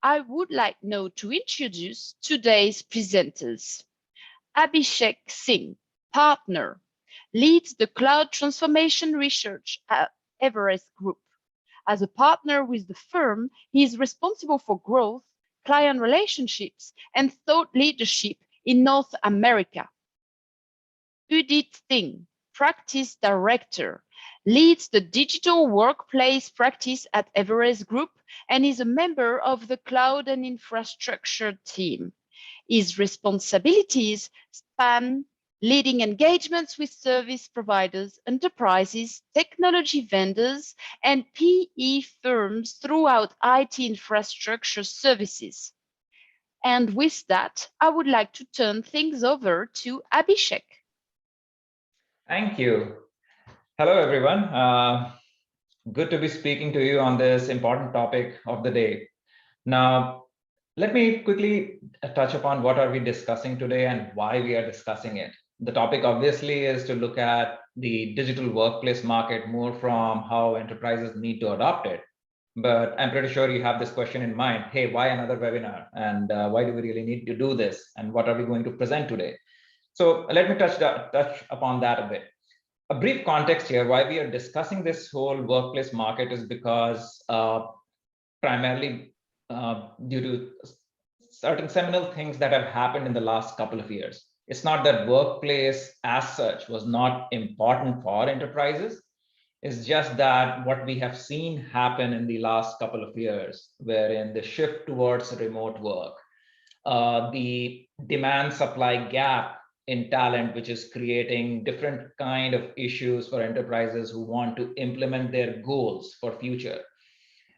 I would like now to introduce today's presenters. Abhishek Singh, partner, leads the cloud transformation research at Everest Group. As a partner with the firm, he is responsible for growth, client relationships, and thought leadership in North America. Udit Singh, practice director, leads the digital workplace practice at Everest Group and is a member of the cloud and infrastructure team. His responsibilities span leading engagements with service providers, enterprises, technology vendors, and PE firms throughout IT infrastructure services. And with that, I would like to turn things over to Abhishek. Thank you. Hello, everyone. Good to be speaking to you on this important topic of the day. Now, let me quickly touch upon what are we discussing today and why we are discussing it. The topic obviously is to look at the digital workplace market more from how enterprises need to adopt it. But I'm pretty sure you have this question in mind. Hey, why another webinar? And why do we really need to do this? And what are we going to present today? So let me touch upon that a bit. A brief context here, why we are discussing this whole workplace market is because primarily due to certain seminal things that have happened in the last couple of years. It's not that workplace as such was not important for enterprises. It's just that what we have seen happen in the last couple of years, wherein the shift towards remote work, the demand supply gap in talent, which is creating different kind of issues for enterprises who want to implement their goals for future.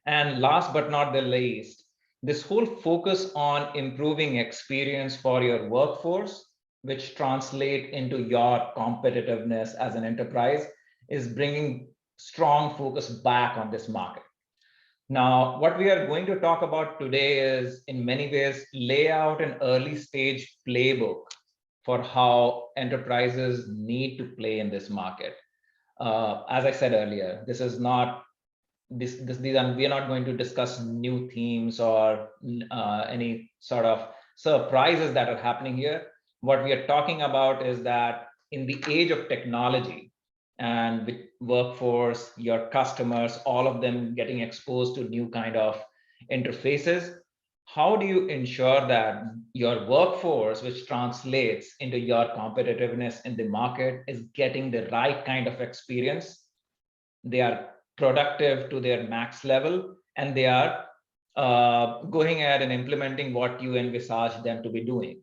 And last but not the least, this whole focus on improving experience for your workforce, which translate into your competitiveness as an enterprise, is bringing strong focus back on this market. Now, what we are going to talk about today is in many ways lay out an early stage playbook for how enterprises need to play in this market. As I said earlier, this is not we are not going to discuss new themes or any sort of surprises that are happening here. What we are talking about is that in the age of technology and with workforce, your customers, all of them getting exposed to new kind of interfaces, how do you ensure that your workforce, which translates into your competitiveness in the market, is getting the right kind of experience? They are productive to their max level, and they are going ahead and implementing what you envisage them to be doing.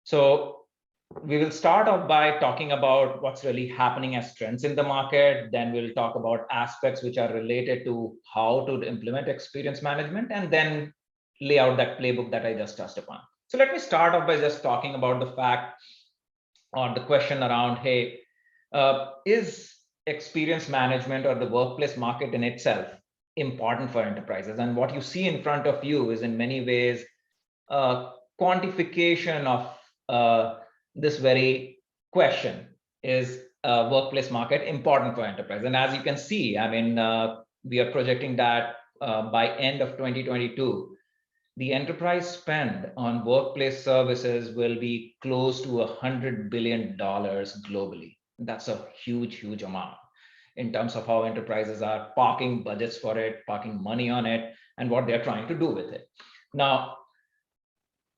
So we will start off by talking about what's really happening as trends in the market. Then we'll talk about aspects which are related to how to implement experience management, and then lay out that playbook that I just touched upon. So let me start off by just talking about the fact or the question around, hey, is experience management or the workplace market in itself important for enterprises? And what you see in front of you is in many ways quantification of this very question. Is workplace market important for enterprise? And as you can see, I mean, we are projecting that by end of 2022, the enterprise spend on workplace services will be close to $100 billion globally. That's a huge, huge amount in terms of how enterprises are parking budgets for it, parking money on it, and what they're trying to do with it. Now,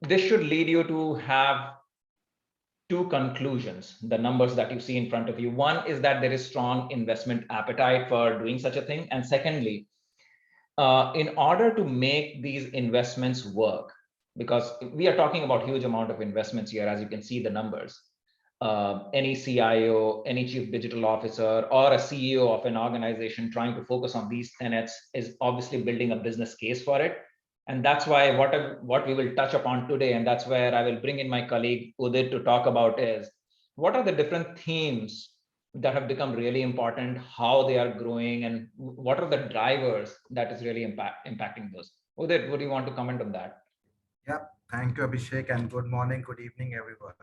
this should lead you to have two conclusions, the numbers that you see in front of you. One is that there is strong investment appetite for doing such a thing. And secondly, in order to make these investments work, because we are talking about huge amount of investments here, as you can see the numbers, any CIO, any chief digital officer, or a CEO of an organization trying to focus on these tenets is obviously building a business case for it. And that's why what we will touch upon today, and that's where I will bring in my colleague Udit to talk about, is what are the different themes that have become really important, how they are growing, and what are the drivers that is really impacting those. Udit, would you want to comment on that? Yeah, thank you, Abhishek, and good morning, good evening, everyone.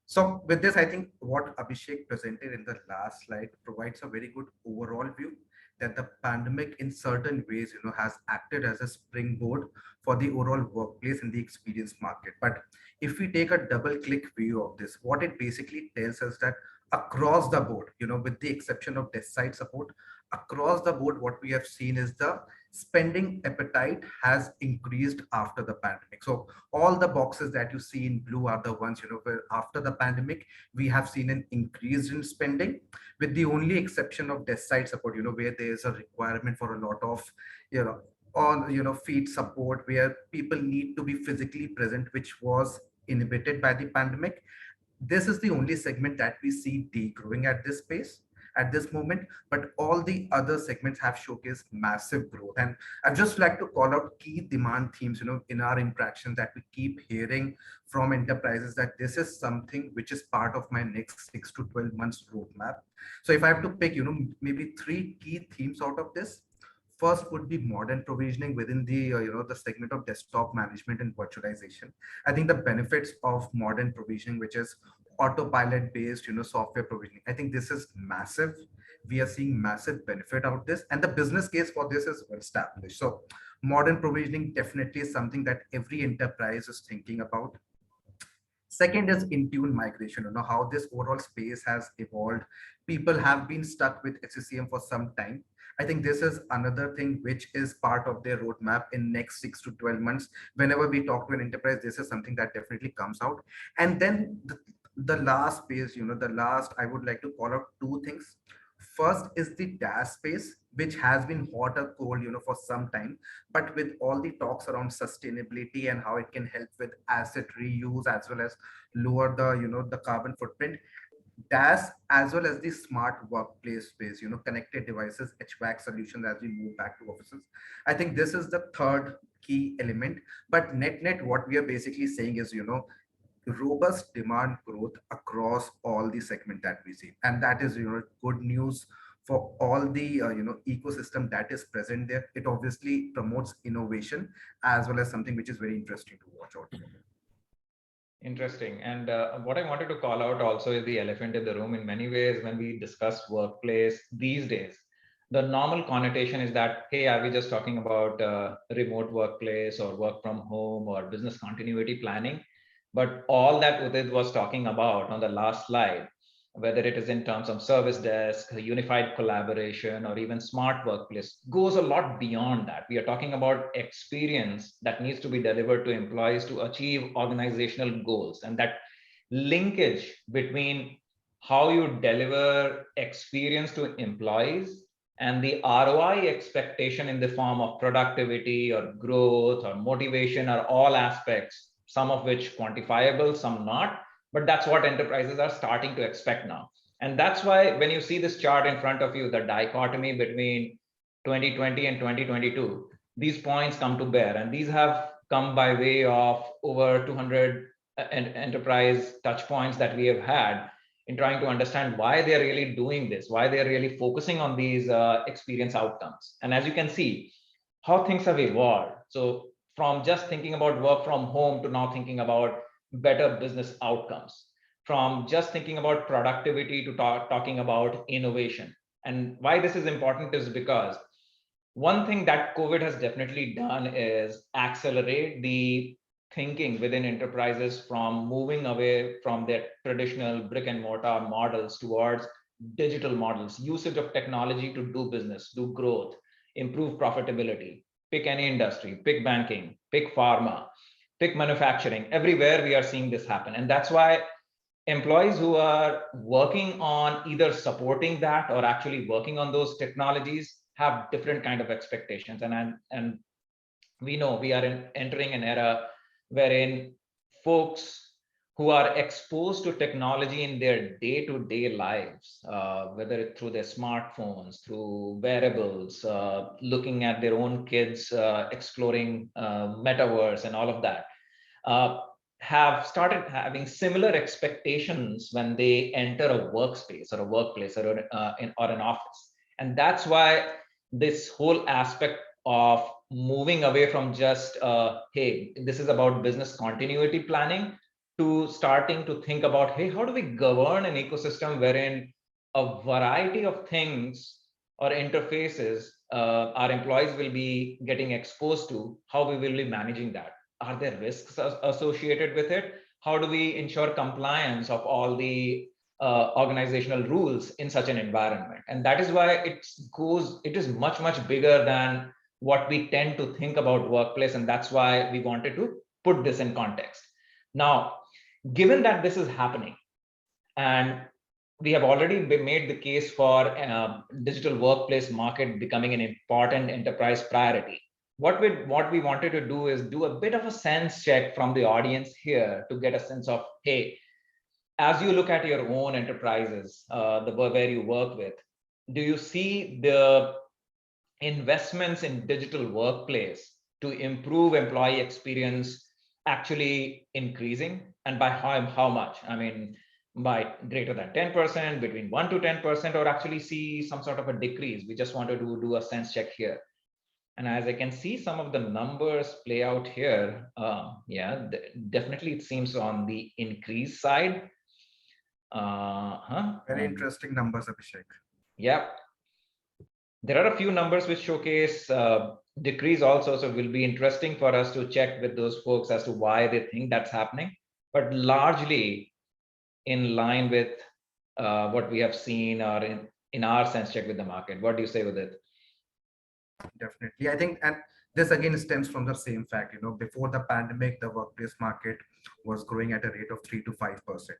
So with this, I think what Abhishek presented in the last slide provides a very good overall view. that the pandemic in certain ways, has acted as a springboard for the overall workplace and the experience market. But if we take a double click view of this, what it basically tells us that across the board, with the exception of desk side support, across the board, what we have seen is the spending appetite has increased after the pandemic. So all the boxes that you see in blue are the ones, where after the pandemic, we have seen an increase in spending, with the only exception of desk side support, where there is a requirement for a lot of, you know, on, feed support, where people need to be physically present, which was inhibited by the pandemic. This is the only segment that we see degrowing at this pace at this moment, but all the other segments have showcased massive growth. And I'd just like to call out key demand themes, in our interactions that we keep hearing from enterprises, that this is something which is part of my next 6 to 12 months roadmap. So if I have to pick, maybe three key themes out of this, first would be modern provisioning within the the segment of desktop management and virtualization. I think the benefits of modern provisioning, which is autopilot based software provisioning, I think this is massive. We are seeing massive benefit out of this, and the business case for this is well established. So modern provisioning definitely is something that every enterprise is thinking about. Second is Intune migration, how this overall space has evolved. People have been stuck with HCM for some time. I think this is another thing which is part of their roadmap in next 6 to 12 months. Whenever we talk to an enterprise, this is something that definitely comes out. And then the last space, the last, I would like to call out two things. First is the DaaS space, which has been hot or cold, for some time. But with all the talks around sustainability and how it can help with asset reuse as well as lower the, the carbon footprint, DaaS as well as the smart workplace space, connected devices, HVAC solutions as we move back to offices. I think this is the third key element. But net, what we are basically saying is, robust demand growth across all the segment that we see, and that is good news for all the ecosystem that is present there. It obviously promotes innovation as well as something which is very interesting to watch out for. Interesting. And what I wanted to call out also is the elephant in the room. In many ways, when we discuss workplace these days, the normal connotation is that, hey, are we just talking about remote workplace or work from home or business continuity planning? But all that Udit was talking about on the last slide, whether it is in terms of service desk, unified collaboration, or even smart workplace, goes a lot beyond that. We are talking about experience that needs to be delivered to employees to achieve organizational goals. And that linkage between how you deliver experience to employees and the ROI expectation in the form of productivity or growth or motivation are all aspects, some of which quantifiable, some not, but that's what enterprises are starting to expect now. And that's why when you see this chart in front of you, the dichotomy between 2020 and 2022, these points come to bear. And these have come by way of over 200 enterprise touch points that we have had in trying to understand why they're really doing this, why they're really focusing on these experience outcomes. And as you can see, how things have evolved. So from just thinking about work from home to now thinking about better business outcomes, from just thinking about productivity to talking about innovation. And why this is important is because one thing that COVID has definitely done is accelerate the thinking within enterprises from moving away from their traditional brick and mortar models towards digital models, usage of technology to do business, do growth, improve profitability. Pick any industry, pick banking, pick pharma, pick manufacturing. Everywhere we are seeing this happen. And that's why employees who are working on either supporting that or actually working on those technologies have different kind of expectations. And we know we are entering an era wherein folks who are exposed to technology in their day-to-day lives, whether it's through their smartphones, through wearables, looking at their own kids, exploring metaverse and all of that, have started having similar expectations when they enter a workspace or a workplace or an office. And that's why this whole aspect of moving away from just, hey, this is about business continuity planning, to starting to think about, hey, how do we govern an ecosystem wherein a variety of things or interfaces our employees will be getting exposed to, how we will be managing that? Are there risks associated with it? How do we ensure compliance of all the organizational rules in such an environment? And that is why it is much, much bigger than what we tend to think about workplace. And that's why we wanted to put this in context. Now, given that this is happening, and we have already made the case for digital workplace market becoming an important enterprise priority. What we wanted to do is do a bit of a sense check from the audience here to get a sense of, hey, as you look at your own enterprises, where you work with, do you see the investments in digital workplace to improve employee experience actually increasing? And by how much? I mean, by greater than 10%, between 1 to 10%, or actually see some sort of a decrease? We just wanted to do a sense check here. And as I can see some of the numbers play out here, yeah, definitely it seems on the increase side. Very interesting numbers, Abhishek. Yeah. There are a few numbers which showcase decrease also, so it will be interesting for us to check with those folks as to why they think that's happening, but largely in line with what we have seen or in our sense check with the market. What do you say with it? Definitely. I think, and this again stems from the same fact, before the pandemic, the workplace market was growing at a rate of 3 to 5%.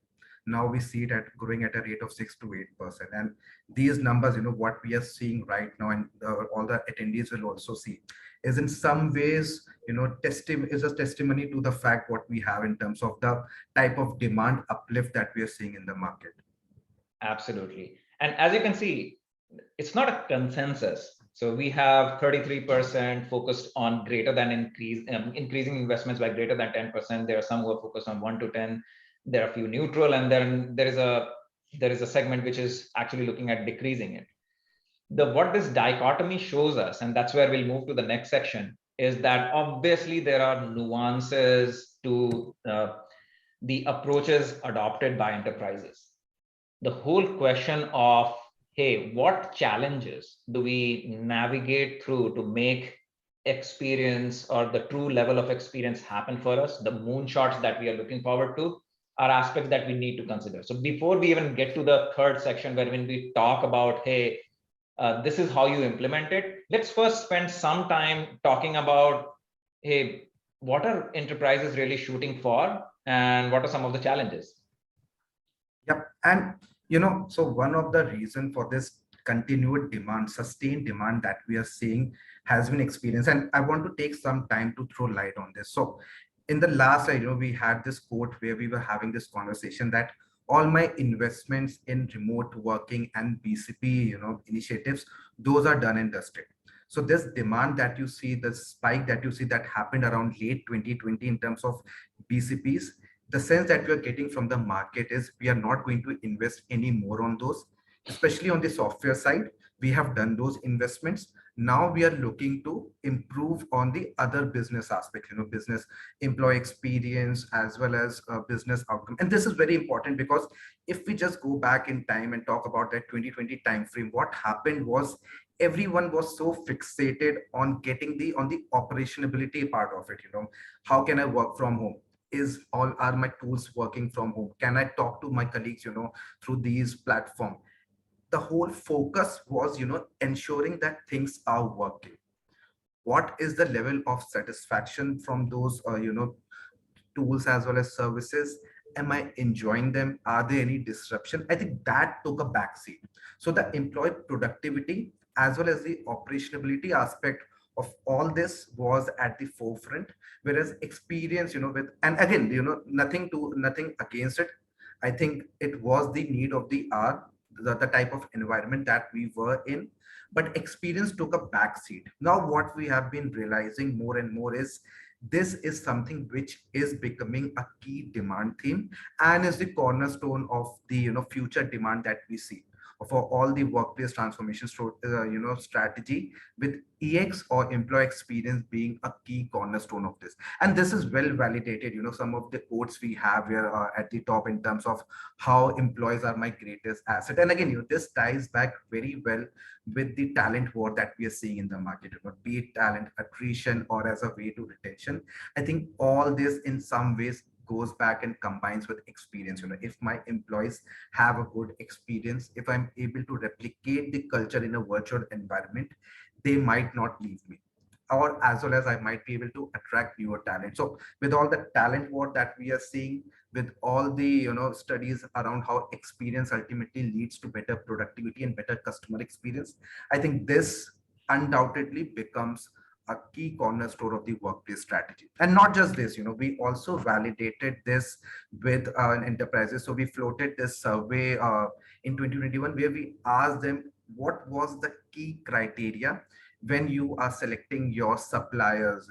Now we see it at growing at a rate of 6 to 8%. And these numbers, what we are seeing right now, and all the attendees will also see, is in some ways, is a testimony to the fact what we have in terms of the type of demand uplift that we are seeing in the market. Absolutely. And as you can see, it's not a consensus. So we have 33% focused on greater than increasing investments by greater than 10%. There are some who are focused on 1 to 10. There are a few neutral, and then there is a segment which is actually looking at decreasing it. What this dichotomy shows us, and that's where we'll move to the next section, is that obviously there are nuances to the approaches adopted by enterprises. The whole question of, hey, what challenges do we navigate through to make experience or the true level of experience happen for us? The moonshots that we are looking forward to are aspects that we need to consider. So before we even get to the third section, where when we talk about, hey, this is how you implement it, let's first spend some time talking about, hey, what are enterprises really shooting for, and what are some of the challenges? Yep. And, so one of the reasons for this continued demand, sustained demand that we are seeing has been experienced. And I want to take some time to throw light on this. So in the last slide, we had this quote where we were having this conversation that all my investments in remote working and BCP, initiatives, those are done and dusted. So this demand that you see, the spike that you see that happened around late 2020 in terms of BCPs, the sense that we are getting from the market is we are not going to invest any more on those, especially on the software side. We have done those investments. Now we are looking to improve on the other business aspect, business employee experience as well as business outcome. And this is very important because if we just go back in time and talk about that 2020 timeframe, what happened was everyone was so fixated on getting on the operationability part of it. How can I work from home? Are my tools working from home? Can I talk to my colleagues, through these platforms? The whole focus was, ensuring that things are working. What is the level of satisfaction from those, tools as well as services? Am I enjoying them? Are there any disruption? I think that took a backseat. So the employee productivity as well as the operationability aspect of all this was at the forefront, whereas experience, and again, nothing against it. I think it was the need of the hour, the type of environment that we were in, but experience took a backseat. Now, what we have been realizing more and more is this is something which is becoming a key demand theme and is the cornerstone of the future demand that we see. for all the workplace transformation strategy, with EX or employee experience being a key cornerstone of this. And this is well validated. Some of the quotes we have here at the top in terms of how employees are my greatest asset. And again, this ties back very well with the talent war that we are seeing in the market, be it talent attrition or as a way to retention. I think all this in some ways goes back and combines with experience. If my employees have a good experience, if I'm able to replicate the culture in a virtual environment, they might not leave me, or as well as I might be able to attract newer talent. So with all the talent war that we are seeing, with all the studies around how experience ultimately leads to better productivity and better customer experience, I think this undoubtedly becomes a key cornerstone of the workplace strategy. And not just this, we also validated this with enterprises. So we floated this survey in 2021, where we asked them what was the key criteria when you are selecting your suppliers,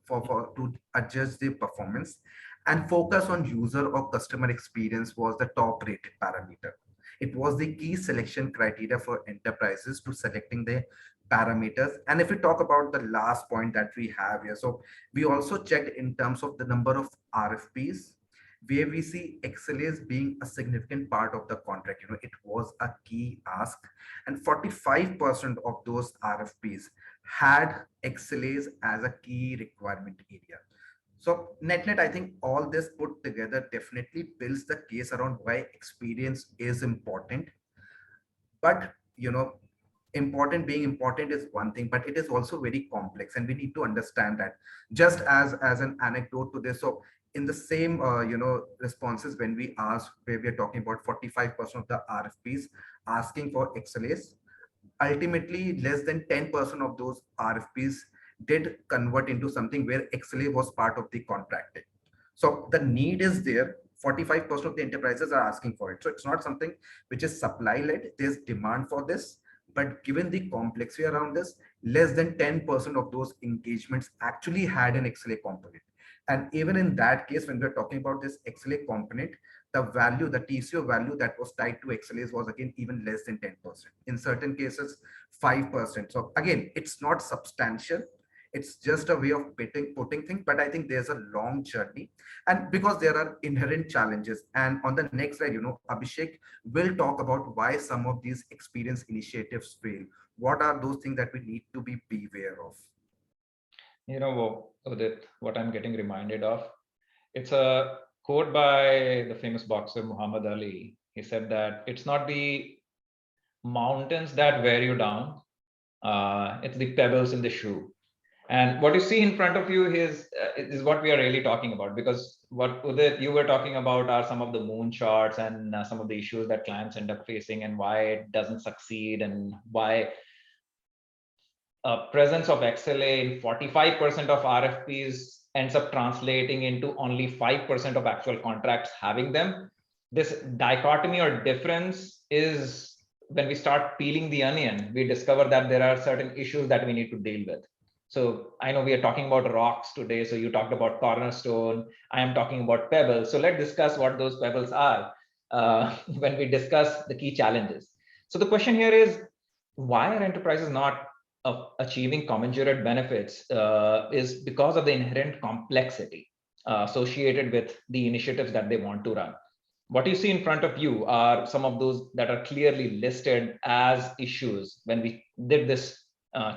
for to adjust their performance. And focus on user or customer experience was the top rated parameter. It was the key selection criteria for enterprises to selecting the parameters. And if we talk about the last point that we have here, so we also checked in terms of the number of RFPs, where we see XLAs being a significant part of the contract. It was a key ask, and 45% of those RFPs had XLAs as a key requirement area. So net, I think all this put together definitely builds the case around why experience is important. But important being important is one thing, but it is also very complex, and we need to understand that. Just as an anecdote to this, so in the same responses, when we asked, where we are talking about 45% of the RFPs asking for XLAs, ultimately less than 10% of those RFPs did convert into something where XLA was part of the contracting. So the need is there. 45% of the enterprises are asking for it. So it's not something which is supply led. There's demand for this, but given the complexity around this, less than 10% of those engagements actually had an XLA component. And even in that case, when we're talking about this XLA component, the value, the TCO value that was tied to XLAs was again even less than 10%. In certain cases, 5%. So again, it's not substantial. It's just a way of putting things, but I think there's a long journey, and because there are inherent challenges. And on the next slide, Abhishek will talk about why some of these experience initiatives fail. What are those things that we need to be beware of? Udit, what I'm getting reminded of, it's a quote by the famous boxer Muhammad Ali. He said that it's not the mountains that wear you down, it's the pebbles in the shoe. And what you see in front of you is what we are really talking about, because what Udit, you were talking about are some of the moonshots and some of the issues that clients end up facing and why it doesn't succeed, and why presence of XLA in 45% of RFPs ends up translating into only 5% of actual contracts having them. This dichotomy or difference is, when we start peeling the onion, we discover that there are certain issues that we need to deal with. So I know we are talking about rocks today. So you talked about cornerstone. I am talking about pebbles. So let's discuss what those pebbles are when we discuss the key challenges. So the question here is, why are enterprises not achieving commensurate benefits? Is because of the inherent complexity associated with the initiatives that they want to run. What you see in front of you are some of those that are clearly listed as issues when we did this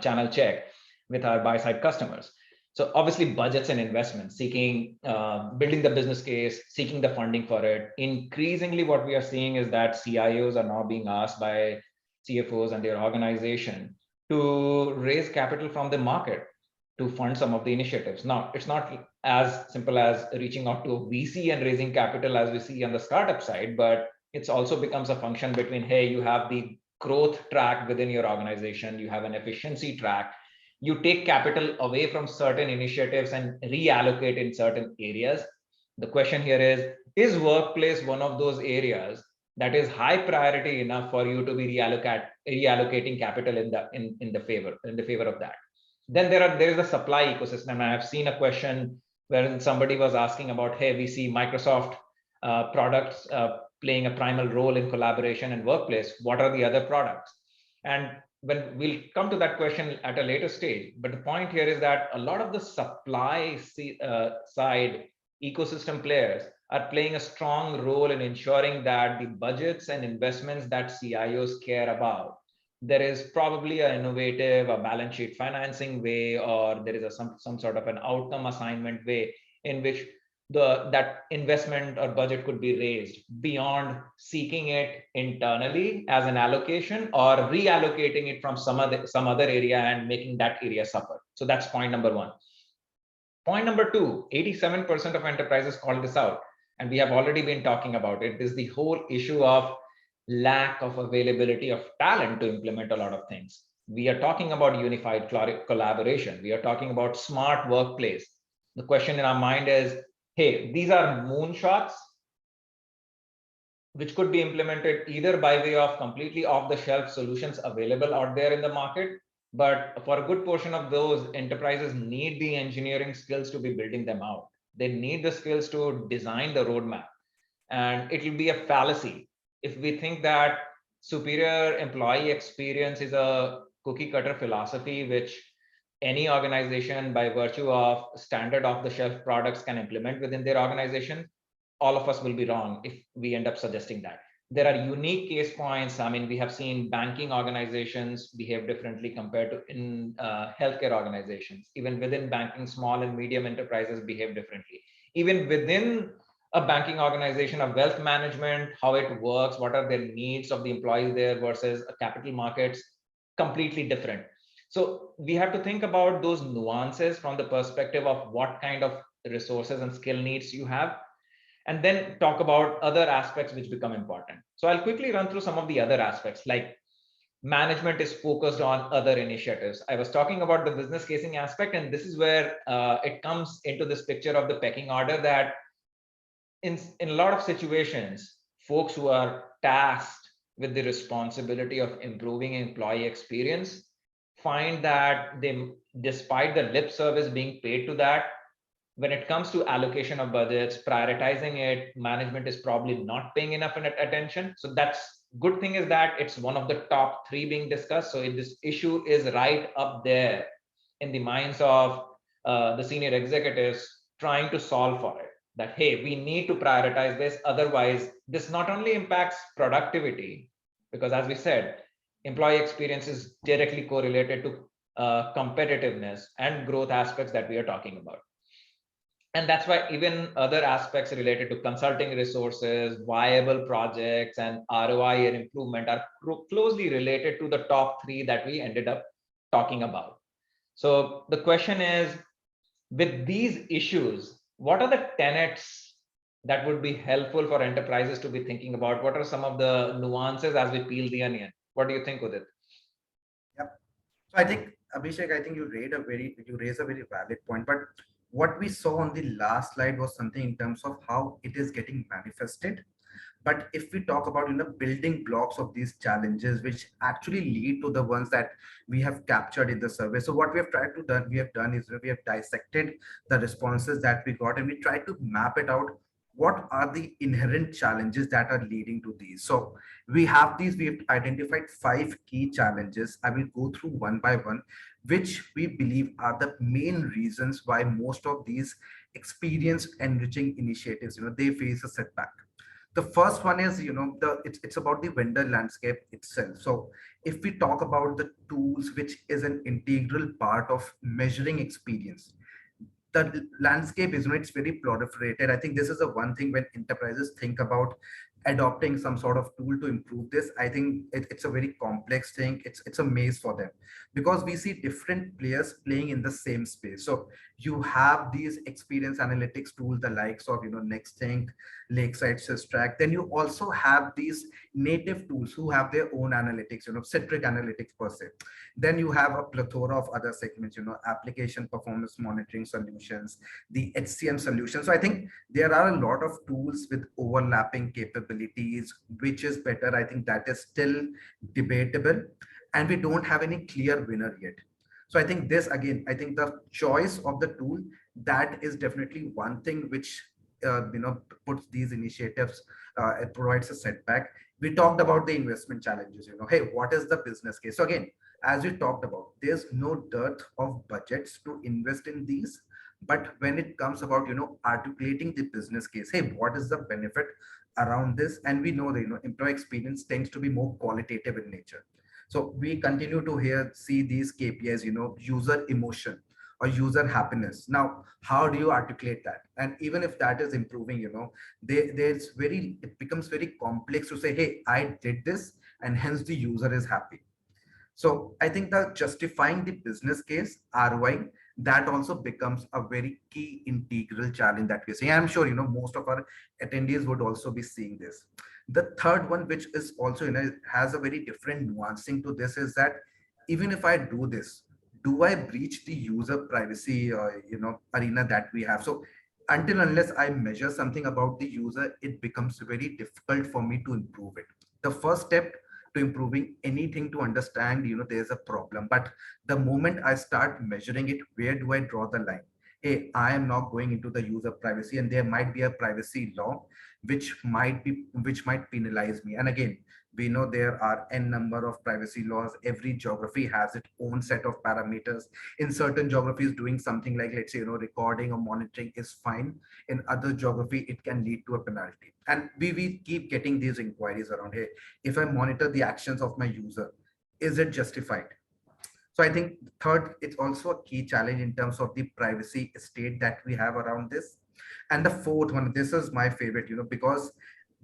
channel check with our buy-side customers. So obviously budgets and investments, seeking, building the business case, seeking the funding for it. Increasingly, what we are seeing is that CIOs are now being asked by CFOs and their organization to raise capital from the market to fund some of the initiatives. Now, it's not as simple as reaching out to a VC and raising capital as we see on the startup side, but it's also becomes a function between, hey, you have the growth track within your organization, you have an efficiency track, you take capital away from certain initiatives and reallocate in certain areas. The question here is workplace one of those areas that is high priority enough for you to be reallocating capital in the favor of that? Then there is a supply ecosystem. I have seen a question where somebody was asking about, hey, we see Microsoft products playing a primal role in collaboration and workplace, what are the other products? And when we'll come to that question at a later stage, but the point here is that a lot of the supply side ecosystem players are playing a strong role in ensuring that the budgets and investments that CIOs care about, there is probably an innovative, a balance sheet financing way, or there is some sort of an outcome assignment way in which that investment or budget could be raised beyond seeking it internally as an allocation or reallocating it from some other area and making that area suffer. So that's point number one. Point number two, 87% of enterprises call this out, and we have already been talking about it, is the whole issue of lack of availability of talent to implement a lot of things. We are talking about unified collaboration. We are talking about smart workplace. The question in our mind is, hey, these are moonshots which could be implemented either by way of completely off-the-shelf solutions available out there in the market, but for a good portion of those, enterprises need the engineering skills to be building them out. They need the skills to design the roadmap. And it will be a fallacy if we think that superior employee experience is a cookie cutter philosophy, which any organization by virtue of standard off-the-shelf products can implement within their organization. All of us will be wrong if we end up suggesting that. There are unique case points. I mean, we have seen banking organizations behave differently compared to in healthcare organizations. Even within banking, small and medium enterprises behave differently. Even within a banking organization of wealth management, how it works, what are the needs of the employees there versus a capital markets, completely different. So we have to think about those nuances from the perspective of what kind of resources and skill needs you have, and then talk about other aspects which become important. So I'll quickly run through some of the other aspects, like management is focused on other initiatives. I was talking about the business casing aspect, and this is where it comes into this picture of the pecking order, that in a lot of situations, folks who are tasked with the responsibility of improving employee experience find that they, despite the lip service being paid to that, when it comes to allocation of budgets, prioritizing it, management is probably not paying enough attention. So that's good thing is that it's one of the top 3 being discussed. So this issue is right up there in the minds of the senior executives trying to solve for it. That, hey, we need to prioritize this. Otherwise, this not only impacts productivity, because as we said, employee experience is directly correlated to competitiveness and growth aspects that we are talking about. And that's why even other aspects related to consulting resources, viable projects, and ROI and improvement are closely related to the top 3 that we ended up talking about. So the question is, with these issues, what are the tenets that would be helpful for enterprises to be thinking about? What are some of the nuances as we peel the onion? What do you think, Udit? Yep. So I think, Abhishek, I think you raise a very valid point. But what we saw on the last slide was something in terms of how it is getting manifested. But if we talk about building blocks of these challenges, which actually lead to the ones that we have captured in the survey. So what we have done is we have dissected the responses that we got, and we tried to map it out. What are the inherent challenges that are leading to these? So we've identified 5 key challenges. I will go through one by one, which we believe are the main reasons why most of these experience enriching initiatives, they face a setback. The first one is, it's about the vendor landscape itself. So if we talk about the tools, which is an integral part of measuring experience, the landscape is, it's very proliferated. I think this is the one thing when enterprises think about adopting some sort of tool to improve this. I think it's a very complex thing. It's a maze for them, because we see different players playing in the same space. So you have these experience analytics tools, the likes of Nextthink, Lakeside Systrack. Then you also have these native tools who have their own analytics, centric analytics per se. Then you have a plethora of other segments, application performance monitoring solutions, the HCM solutions. So I think there are a lot of tools with overlapping capabilities, which is better. I think that is still debatable, and we don't have any clear winner yet. So I think this, again, I think the choice of the tool, that is definitely one thing which puts these initiatives, it provides a setback. We talked about the investment challenges. Hey, what is the business case? So again, as we talked about, there's no dearth of budgets to invest in these. But when it comes about, articulating the business case, hey, what is the benefit around this? And we know that, employee experience tends to be more qualitative in nature. So we continue to see these KPIs, user emotion or user happiness. Now, how do you articulate that? And even if that is improving, it becomes very complex to say, hey, I did this and hence the user is happy. So I think that justifying the business case ROI, that also becomes a very key integral challenge that we're seeing. I'm sure most of our attendees would also be seeing this. The third one, which is also has a very different nuancing to this, is that even if I do this, do I breach the user privacy arena that we have? So until unless I measure something about the user, it becomes very difficult for me to improve it. The first step to improving anything to understand, there's a problem. But the moment I start measuring it, where do I draw the line? Hey, I am not going into the user privacy, and there might be a privacy law which might penalize me. And again, we know there are n number of privacy laws. Every geography has its own set of parameters. In certain geographies, doing something like, let's say, recording or monitoring is fine. In other geography, it can lead to a penalty. And we keep getting these inquiries around, hey, if I monitor the actions of my user, is it justified? So I think third, it's also a key challenge in terms of the privacy state that we have around this. And the fourth one, this is my favorite, because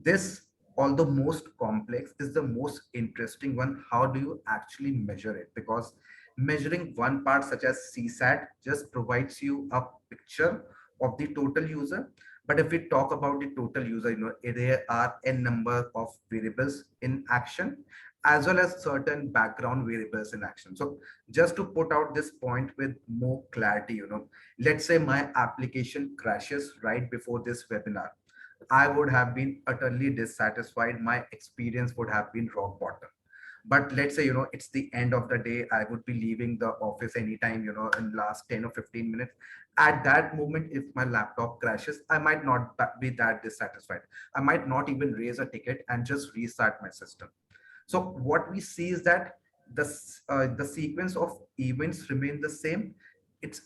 this, although most complex, is the most interesting one. How do you actually measure it? Because measuring one part such as CSAT just provides you a picture of the total user. But if we talk about the total user, there are n number of variables in action, as well as certain background variables in action. So just to put out this point with more clarity, let's say my application crashes right before this webinar. I would have been utterly dissatisfied. My experience would have been rock bottom. But let's say, it's the end of the day. I would be leaving the office anytime, in last 10 or 15 minutes. At that moment, if my laptop crashes, I might not be that dissatisfied. I might not even raise a ticket and just restart my system. So what we see is that the sequence of events remain the same. It's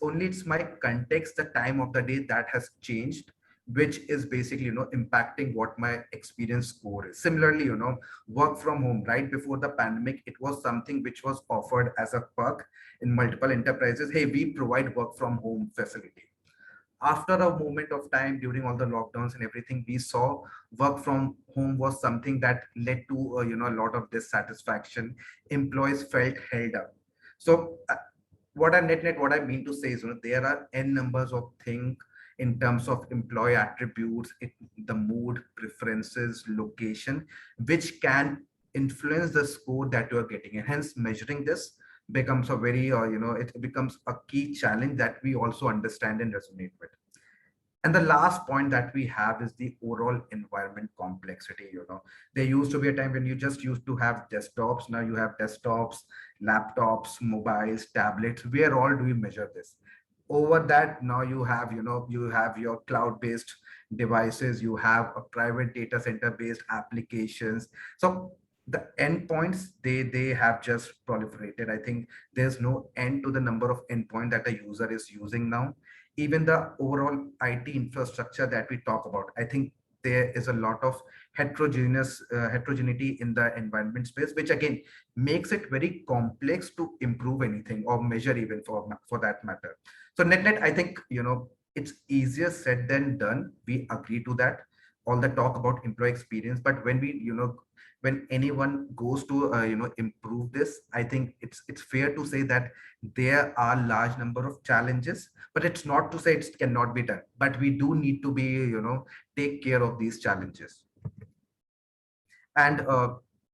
my context, the time of the day that has changed, which is basically impacting what my experience score is. Similarly, work from home. Right before the pandemic, it was something which was offered as a perk in multiple enterprises. Hey, we provide work from home facility. After a moment of time, during all the lockdowns and everything, we saw work from home was something that led to a lot of dissatisfaction. Employees felt held up. So what I mean to say is, there are n numbers of things in terms of employee attributes, the mood, preferences, location, which can influence the score that you are getting. And hence measuring this becomes a very, it becomes a key challenge that we also understand and resonate with. And the last point that we have is the overall environment complexity. There used to be a time when you just used to have desktops. Now you have desktops, laptops, mobiles, tablets. Where all do we measure this? Over that, now you have, you have your cloud-based devices, you have a private data center based applications. So the endpoints, they have just proliferated. I think there's no end to the number of endpoint that a user is using now. Even the overall IT infrastructure that we talk about, I think there is a lot of heterogeneity in the environment space, which again makes it very complex to improve anything or measure even for that matter. So net, I think, it's easier said than done. We agree to that, all the talk about employee experience. But when when anyone goes to, improve this, I think it's fair to say that there are large number of challenges, but it's not to say it cannot be done. But we do need to be, take care of these challenges. And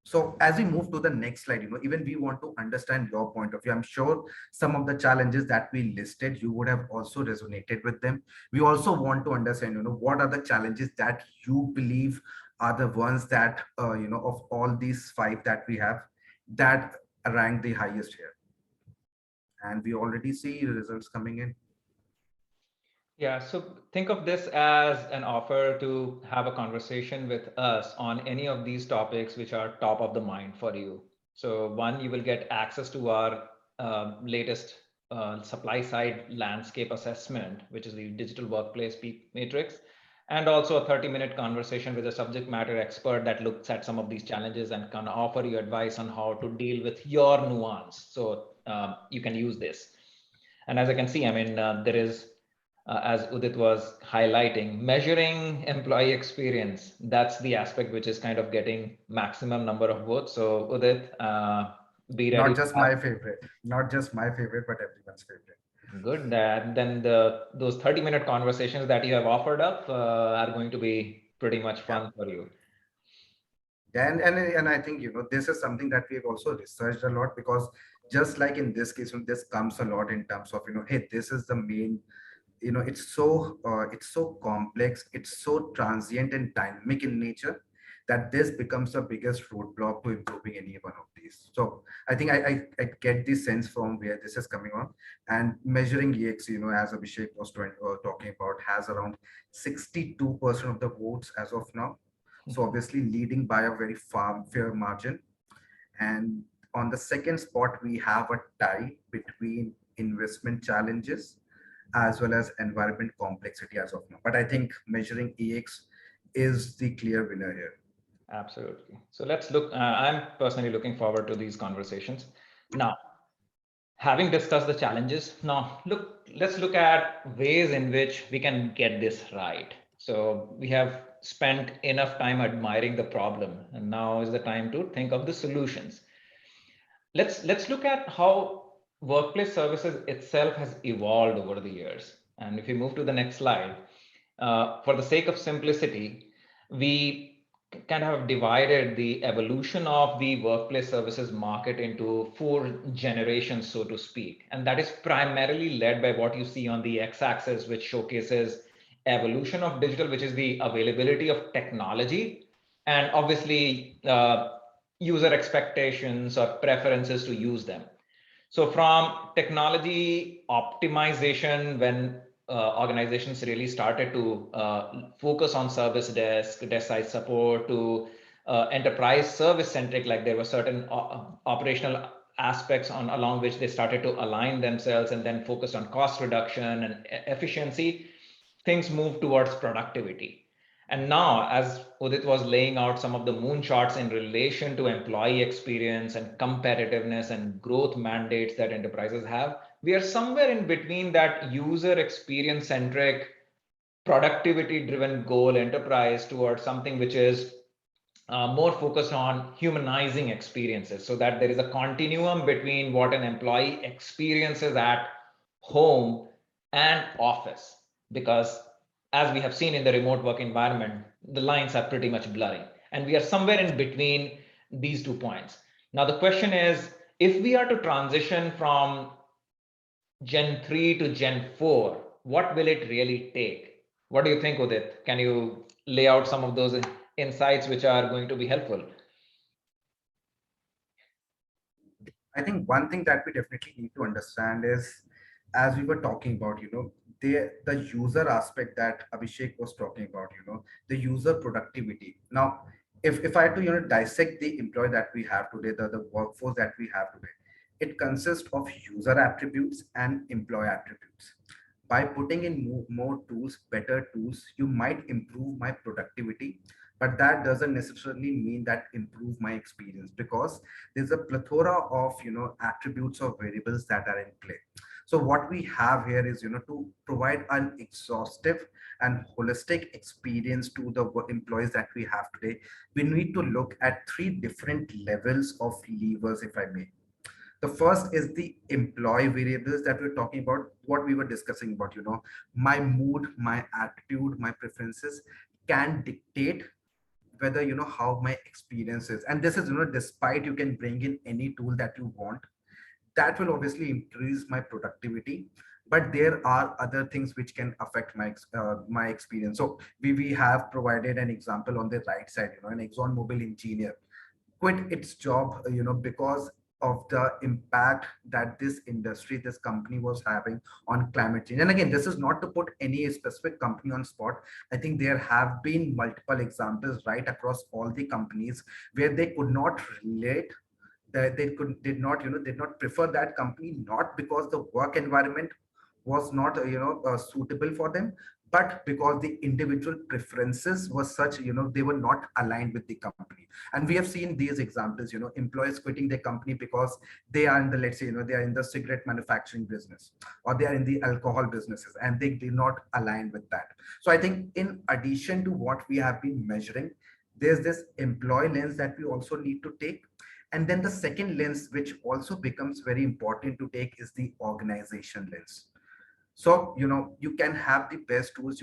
so as we move to the next slide, even we want to understand your point of view. I'm sure some of the challenges that we listed, you would have also resonated with them. We also want to understand, what are the challenges that you believe are the ones that, of all these 5 that we have, that rank the highest here. And we already see results coming in. Yeah, so think of this as an offer to have a conversation with us on any of these topics which are top of the mind for you. So, one, you will get access to our latest supply side landscape assessment, which is the digital workplace peak matrix, and also a 30-minute conversation with a subject matter expert that looks at some of these challenges and can offer you advice on how to deal with your nuance. So, you can use this. And as I can see, I mean, there is as Udit was highlighting, measuring employee experience. That's the aspect which is kind of getting maximum number of votes. So Udit, be ready Not to just have my favorite, not just my favorite, but everyone's favorite. good that then those 30-minute conversations that you have offered up are going to be pretty much Yeah. fun for you. And I think, this is something that we've also researched a lot, because just like in this case, this comes a lot in terms of, hey, this is the main, it's so complex, it's so transient and dynamic in nature, that this becomes the biggest roadblock to improving any one of these. So I think I get the sense from where this is coming on. And measuring EX, as Abhishek was talking about, has around 62% of the votes as of now. So obviously leading by a very fair margin. And on the second spot, we have a tie between investment challenges as well as environment complexity as of now. But I think measuring EX is the clear winner here. Absolutely. So let's look. I'm personally looking forward to these conversations. Now, having discussed the challenges, now let's look at ways in which we can get this right. So we have spent enough time admiring the problem, and now is the time to think of the solutions. Let's look at how workplace services itself has evolved over the years. And if we move to the next slide, for the sake of simplicity, we kind of have divided the evolution of the workplace services market into four generations, so to speak. And that is primarily led by what you see on the x-axis, which showcases evolution of digital, which is the availability of technology, and obviously user expectations or preferences to use them. So from technology optimization, when organizations really started to focus on service desk side support, to enterprise service centric, like there were certain operational aspects on along which they started to align themselves and then focus on cost reduction and efficiency, things move towards productivity. And now, as Udit was laying out some of the moonshots in relation to employee experience and competitiveness and growth mandates that enterprises have, we are somewhere in between that user experience centric, productivity driven goal enterprise towards something which is more focused on humanizing experiences, so that there is a continuum between what an employee experiences at home and office. Because as we have seen in the remote work environment, the lines are pretty much blurring, and we are somewhere in between these 2 points. Now the question is, if we are to transition from Gen 3 to Gen 4, what will it really take? What do you think, Udit? Can you lay out some of those insights which are going to be helpful? I think one thing that we definitely need to understand is, as we were talking about, the user aspect that Abhishek was talking about, the user productivity. Now, if I had to, dissect the employee that we have today, the workforce that we have today, it consists of user attributes and employee attributes. By putting in more tools, better tools, you might improve my productivity, but that doesn't necessarily mean that improve my experience, because there's a plethora of attributes or variables that are in play. So what we have here is, to provide an exhaustive and holistic experience to the employees that we have today, we need to look at three different levels of levers, if I may. The first is the employee variables that we're talking about, what we were discussing about, my mood, my attitude, my preferences can dictate whether, how my experience is. And this is, despite you can bring in any tool that you want, that will obviously increase my productivity, but there are other things which can affect my experience. So we have provided an example on the right side. An ExxonMobil engineer quit its job, because of the impact that this industry, this company was having on climate change. And again, this is not to put any specific company on spot. I think there have been multiple examples right across all the companies where they could not relate, that they did not, did not prefer that company, not because the work environment was not suitable for them, but because the individual preferences were such, they were not aligned with the company. And we have seen these examples, employees quitting their company because they are in the, let's say, they are in the cigarette manufacturing business, or they are in the alcohol businesses, and they did not align with that. So I think in addition to what we have been measuring, there's this employee lens that we also need to take. And then the second lens, which also becomes very important to take, is the organization lens. So, you can have the best tools,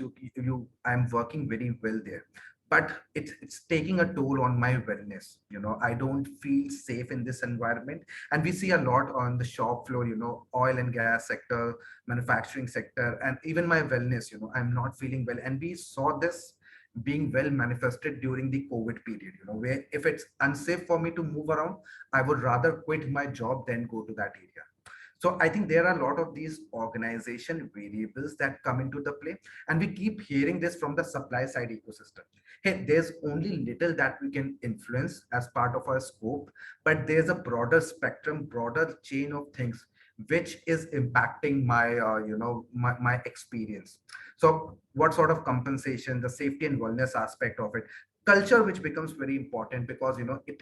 I'm working very well there, but it's taking a toll on my wellness. I don't feel safe in this environment. And we see a lot on the shop floor, oil and gas sector, manufacturing sector, and even my wellness, I'm not feeling well. And we saw this being well manifested during the COVID period, where if it's unsafe for me to move around, I would rather quit my job than go to that area. So I think there are a lot of these organization variables that come into the play, and we keep hearing this from the supply side ecosystem. Hey, there's only little that we can influence as part of our scope, but there's a broader spectrum, broader chain of things which is impacting my, my experience. So what sort of compensation, the safety and wellness aspect of it, culture, which becomes very important, because,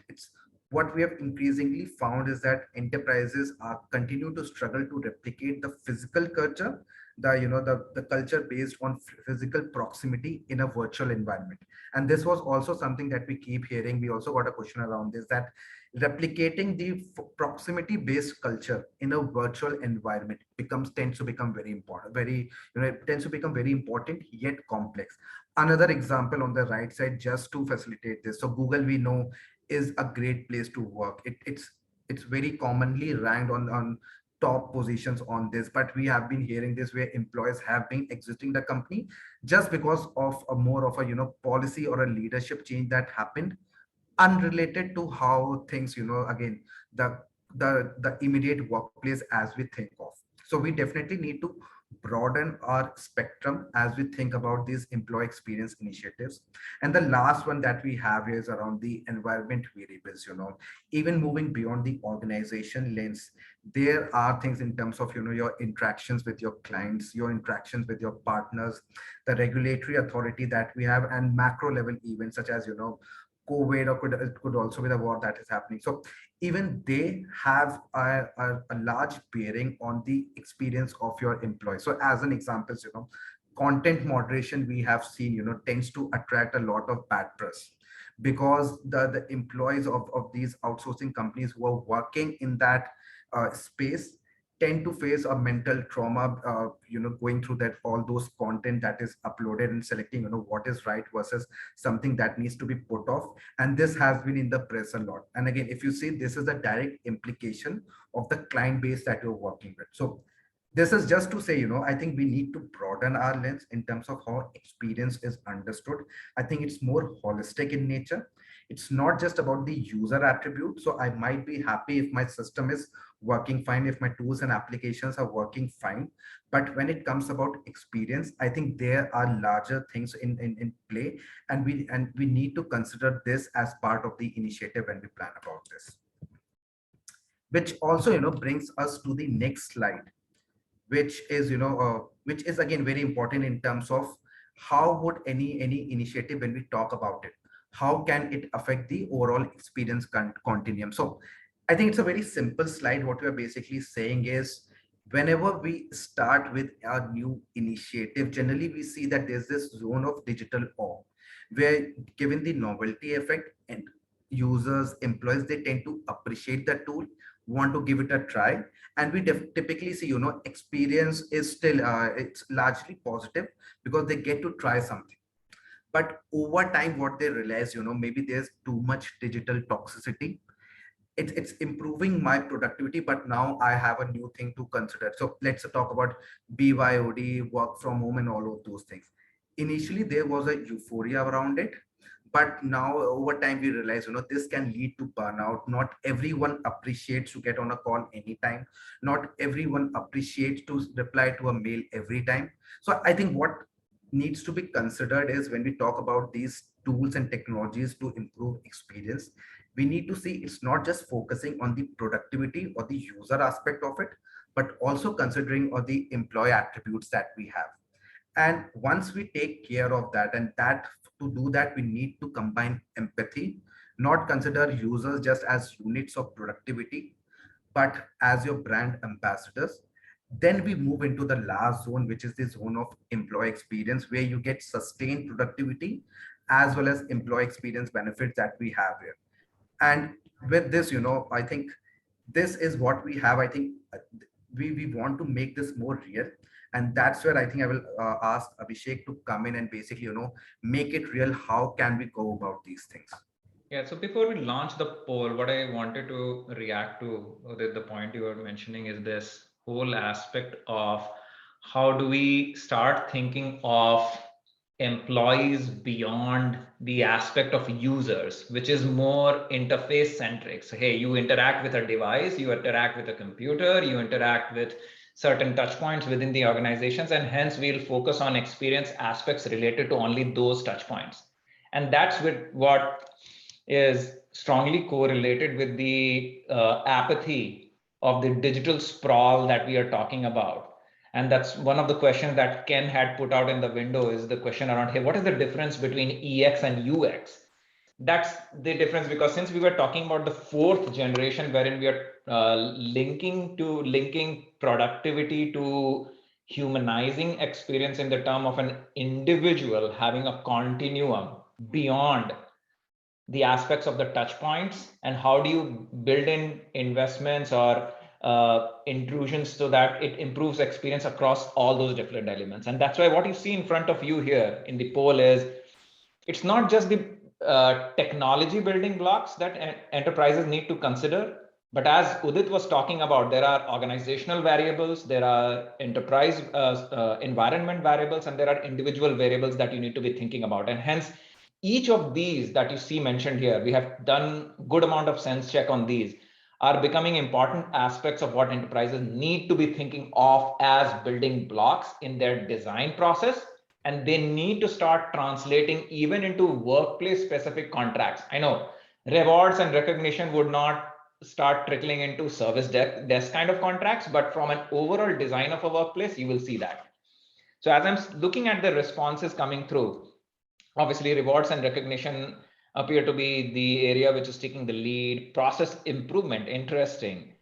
it's what we have increasingly found is that enterprises are continue to struggle to replicate the physical culture, the culture based on physical proximity in a virtual environment. And this was also something that we keep hearing. We also got a question around this, that replicating the proximity based culture in a virtual environment tends to become very important, it tends to become very important yet complex. Another example on the right side, just to facilitate this, so Google, we know, is a great place to work. It's very commonly ranked on top positions on this, but we have been hearing this where employees have been exiting the company just because of a more of a policy or a leadership change that happened, unrelated to how things, again, the immediate workplace as we think of. So we definitely need to broaden our spectrum as we think about these employee experience initiatives. And the last one that we have here is around the environment variables. Even moving beyond the organization lens, there are things in terms of your interactions with your clients, your interactions with your partners, the regulatory authority that we have, and macro level events such as COVID, or it could also be the war that is happening. So even they have a large bearing on the experience of your employees. So as an example, content moderation, we have seen, tends to attract a lot of bad press, because the employees of these outsourcing companies who are working in that space tend to face a mental trauma, going through that, all those content that is uploaded, and selecting, what is right versus something that needs to be put off. And this has been in the press a lot. And again, if you see, this is the direct implication of the client base that you're working with. So this is just to say, I think we need to broaden our lens in terms of how experience is understood. I think it's more holistic in nature. It's not just about the user attribute. So I might be happy if my system is working fine, if my tools and applications are working fine. But when it comes about experience, I think there are larger things in play. And we need to consider this as part of the initiative when we plan about this. Which also, brings us to the next slide, which is, which is again very important in terms of how would any initiative, when we talk about it, how can it affect the overall experience continuum. So I think it's a very simple slide. What we are basically saying is, whenever we start with a new initiative, generally we see that there's this zone of digital awe, where given the novelty effect, and users, employees, they tend to appreciate the tool, want to give it a try. And we typically see, experience is still, it's largely positive, because they get to try something. But over time, what they realize, maybe there's too much digital toxicity. It's improving my productivity, but now I have a new thing to consider. So let's talk about BYOD, work from home, and all of those things. Initially, there was a euphoria around it. But now over time we realize, this can lead to burnout. Not everyone appreciates to get on a call anytime. Not everyone appreciates to reply to a mail every time. So I think what needs to be considered is, when we talk about these tools and technologies to improve experience, we need to see it's not just focusing on the productivity or the user aspect of it, but also considering on the employee attributes that we have. And once we take care of that, and that to do that, we need to combine empathy, not consider users just as units of productivity, but as your brand ambassadors. Then we move into the last zone, which is the zone of employee experience, where you get sustained productivity as well as employee experience benefits that we have here. And with this, I think this is what we have. I think we want to make this more real. And that's where I think I will ask Abhishek to come in and basically, make it real. How can we go about these things? Yeah, so before we launch the poll, what I wanted to react to, the point you were mentioning, is this whole aspect of how do we start thinking of employees beyond the aspect of users, which is more interface centric. So, hey, you interact with a device, you interact with a computer, you interact with certain touch points within the organizations, and hence we'll focus on experience aspects related to only those touch points. And that's with what is strongly correlated with the apathy of the digital sprawl that we are talking about. And that's one of the questions that Ken had put out in the window, is the question around, hey, what is the difference between EX and UX? That's the difference, because since we were talking about the fourth generation, wherein we are linking productivity to humanizing experience in the term of an individual having a continuum beyond the aspects of the touch points, and how do you build in investments or intrusions so that it improves experience across all those different elements. And that's why what you see in front of you here in the poll is, it's not just the technology building blocks that enterprises need to consider, but as Udit was talking about, there are organizational variables, there are enterprise environment variables, and there are individual variables that you need to be thinking about. And hence, each of these that you see mentioned here, we have done good amount of sense check on these, are becoming important aspects of what enterprises need to be thinking of as building blocks in their design process. And they need to start translating even into workplace specific contracts. I know rewards and recognition would not start trickling into service desk kind of contracts, but from an overall design of a workplace, you will see that. So as I'm looking at the responses coming through, obviously rewards and recognition appear to be the area which is taking the lead. Process improvement, interesting,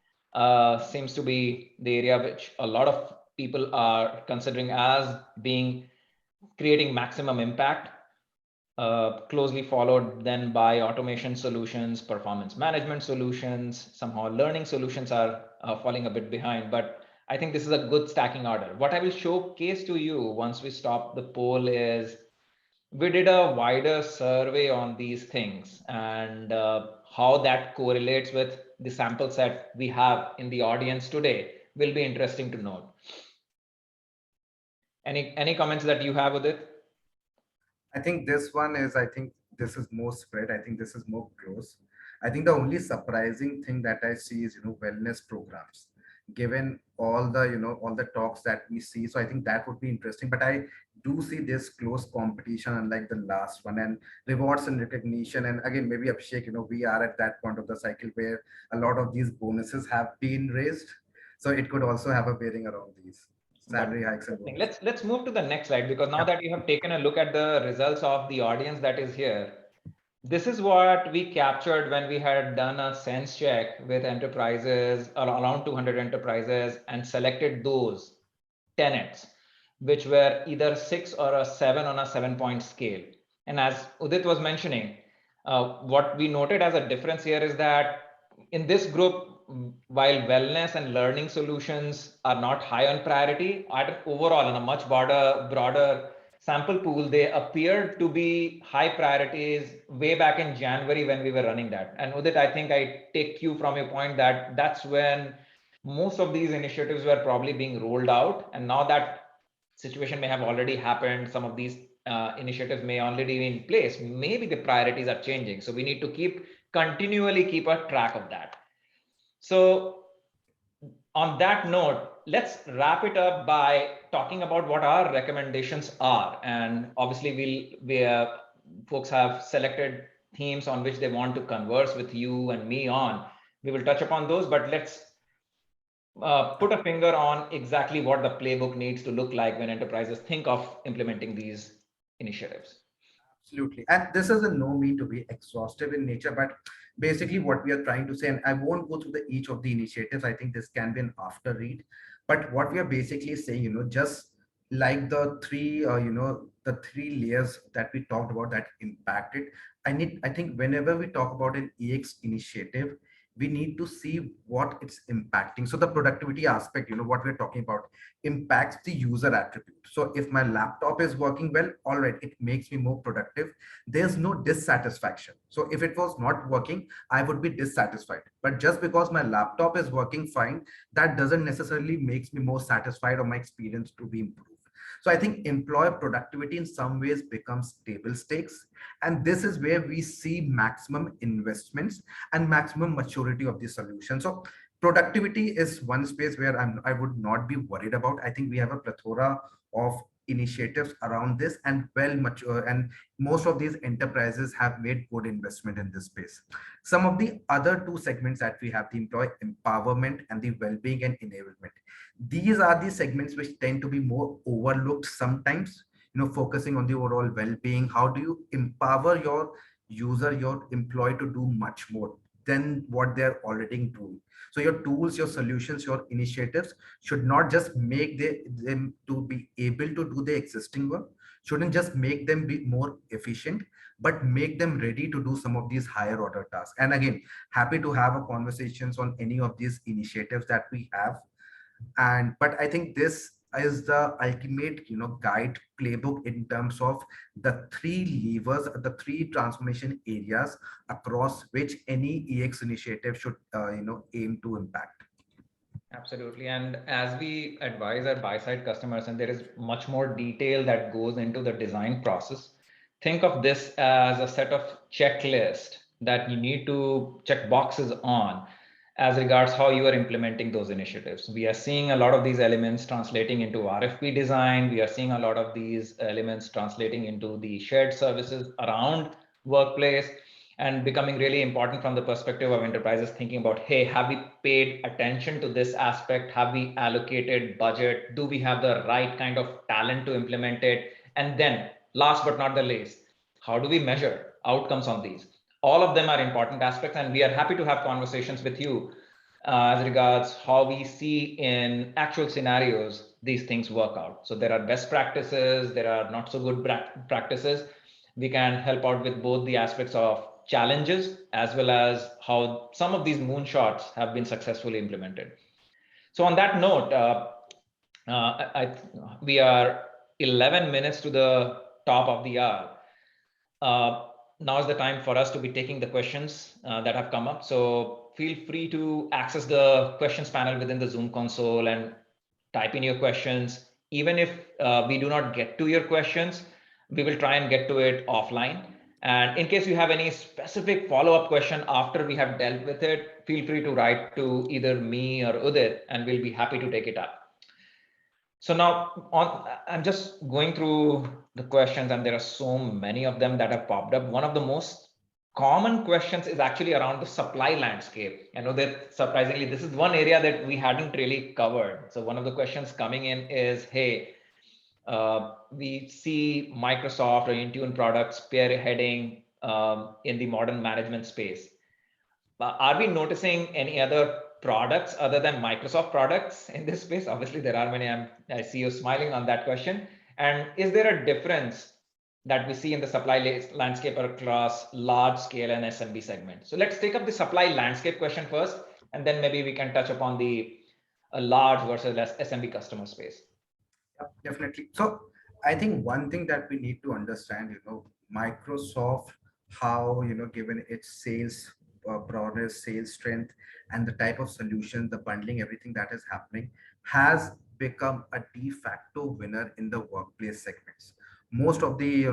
seems to be the area which a lot of people are considering as being creating maximum impact, closely followed then by automation solutions, performance management solutions. Somehow learning solutions are falling a bit behind, but I think this is a good stacking order. What I will showcase to you once we stop the poll is, we did a wider survey on these things, and how that correlates with the sample set we have in the audience today will be interesting to note. Any comments that you have with it? I think this one is, I think this is more spread. I think this is more close. I think the only surprising thing that I see is, wellness programs, given all the, all the talks that we see. So I think that would be interesting, but I do see this close competition, unlike the last one, and rewards and recognition. And again, maybe Abhishek, we are at that point of the cycle where a lot of these bonuses have been raised. So it could also have a bearing around these salary hikes and bonuses. Let's move to the next slide, because now that you have taken a look at the results of the audience that is here, this is what we captured when we had done a sense check with enterprises, around 200 enterprises, and selected those tenets, which were either 6 or a 7 on a 7-point scale. And as Udit was mentioning, what we noted as a difference here is that in this group, while wellness and learning solutions are not high on priority, overall in a much broader sample pool, they appeared to be high priorities way back in January when we were running that. And Udit, I think I take you from your point that that's when most of these initiatives were probably being rolled out. And now that situation may have already happened, some of these initiatives may already be in place. Maybe the priorities are changing. So we need to continually keep a track of that. So on that note, let's wrap it up by talking about what our recommendations are. And obviously, folks have selected themes on which they want to converse with you and me on. We will touch upon those, but let's put a finger on exactly what the playbook needs to look like when enterprises think of implementing these initiatives. Absolutely. And this is a no mean to be exhaustive in nature, but basically what we are trying to say, and I won't go through each of the initiatives. I think this can be an after read. But what we are basically saying, just like the three, the three layers that we talked about that impacted, I think whenever we talk about an EX initiative, we need to see what it's impacting. So the productivity aspect, what we're talking about impacts the user attribute. So if my laptop is working well, all right, it makes me more productive. There's no dissatisfaction. So if it was not working, I would be dissatisfied. But just because my laptop is working fine, that doesn't necessarily makes me more satisfied or my experience to be improved. So I think employer productivity in some ways becomes table stakes. And this is where we see maximum investments and maximum maturity of the solution. So productivity is one space where I would not be worried about. I think we have a plethora of initiatives around this and well mature, and most of these enterprises have made good investment in this space. Some of the other two segments that we have, the employee empowerment and the well-being and enablement, these are the segments which tend to be more overlooked sometimes, focusing on the overall well-being. How do you empower your user, your employee to do much more than what they're already doing? So your tools, your solutions, your initiatives should not just make them to be able to do the existing work, shouldn't just make them be more efficient, but make them ready to do some of these higher order tasks. And again, happy to have a conversations on any of these initiatives that we have. And but I think this is the ultimate guide playbook in terms of the three levers, the three transformation areas across which any EX initiative should aim to impact. Absolutely. And as we advise our buy-side customers, and there is much more detail that goes into the design process, think of this as a set of checklist that you need to check boxes on as regards how you are implementing those initiatives. We are seeing a lot of these elements translating into RFP design. We are seeing a lot of these elements translating into the shared services around workplace, and becoming really important from the perspective of enterprises thinking about, hey, have we paid attention to this aspect? Have we allocated budget? Do we have the right kind of talent to implement it? And then last but not the least, how do we measure outcomes on these? All of them are important aspects, and we are happy to have conversations with you as regards how we see in actual scenarios these things work out. So there are best practices, there are not so good practices. We can help out with both the aspects of challenges as well as how some of these moonshots have been successfully implemented. So on that note, we are 11 minutes to the top of the hour. Now is the time for us to be taking the questions that have come up. So feel free to access the questions panel within the Zoom console and type in your questions. Even if we do not get to your questions, we will try and get to it offline. And in case you have any specific follow-up question after we have dealt with it, feel free to write to either me or Udit, and we'll be happy to take it up. So now I'm just going through the questions, and there are so many of them that have popped up. One of the most common questions is actually around the supply landscape. I know that surprisingly, this is one area that we hadn't really covered. So one of the questions coming in is, hey, we see Microsoft or Intune products spearheading in the modern management space. Are we noticing any other products other than Microsoft products in this space? Obviously, there are many. I see you smiling on that question. And is there a difference that we see in the supply landscape across large scale and SMB segment? So let's take up the supply landscape question first, and then maybe we can touch upon the large versus less SMB customer space. Yeah, definitely. So I think one thing that we need to understand, Microsoft, how, given its sales broadness, sales strength, and the type of solution, the bundling, everything that is happening, has become a de facto winner in the workplace segments. Most of the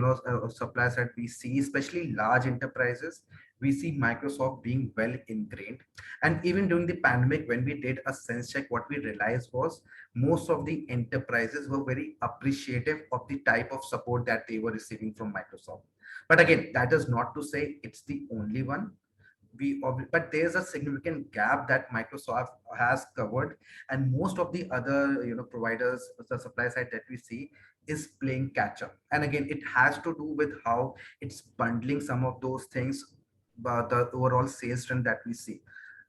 suppliers that we see, especially large enterprises, we see Microsoft being well ingrained. And even during the pandemic, when we did a sense check, what we realized was most of the enterprises were very appreciative of the type of support that they were receiving from Microsoft. But again, that is not to say it's the only one. But there's a significant gap that Microsoft has covered, and most of the other providers, the supply side that we see, is playing catch up. And again, it has to do with how it's bundling some of those things, but the overall sales trend that we see.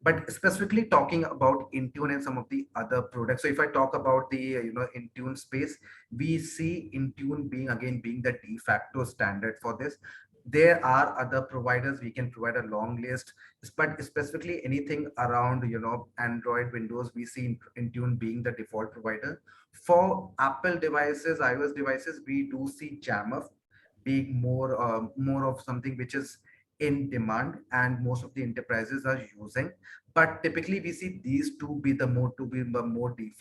But specifically talking about Intune and some of the other products, so if I talk about the Intune space, we see Intune being the de facto standard for this. There are other providers, we can provide a long list, but specifically anything around Android, Windows, we see Intune being the default provider. For Apple devices, iOS devices, we do see Jamf being more of something which is in demand and most of the enterprises are using. But typically we see these two be the more de